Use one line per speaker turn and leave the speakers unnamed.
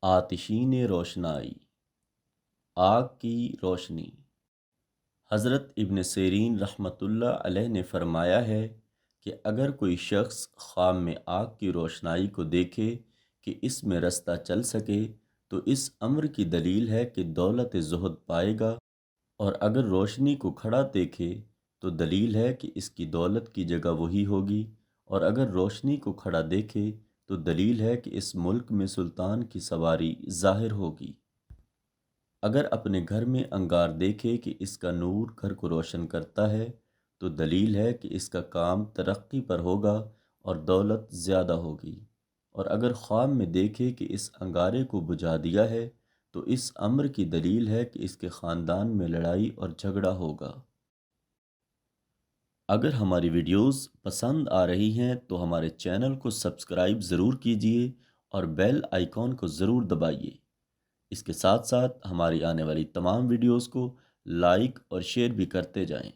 آتشین روشنائی، آگ کی روشنی۔ حضرت ابن سیرین رحمۃ اللہ علیہ نے فرمایا ہے کہ اگر کوئی شخص خواب میں آگ کی روشنائی کو دیکھے کہ اس میں رستہ چل سکے تو اس امر کی دلیل ہے کہ دولت زہد پائے گا، اور اگر روشنی کو کھڑا دیکھے تو دلیل ہے کہ اس کی دولت کی جگہ وہی ہوگی، اور اگر روشنی کو کھڑا دیکھے تو دلیل ہے کہ اس ملک میں سلطان کی سواری ظاہر ہوگی۔ اگر اپنے گھر میں انگار دیکھے کہ اس کا نور گھر کو روشن کرتا ہے تو دلیل ہے کہ اس کا کام ترقی پر ہوگا اور دولت زیادہ ہوگی، اور اگر خواب میں دیکھے کہ اس انگارے کو بجھا دیا ہے تو اس امر کی دلیل ہے کہ اس کے خاندان میں لڑائی اور جھگڑا ہوگا۔ اگر ہماری ویڈیوز پسند آ رہی ہیں تو ہمارے چینل کو سبسکرائب ضرور کیجیے اور بیل آئیکن کو ضرور دبائیے۔ اس کے ساتھ ساتھ ہماری آنے والی تمام ویڈیوز کو لائک اور شیئر بھی کرتے جائیں۔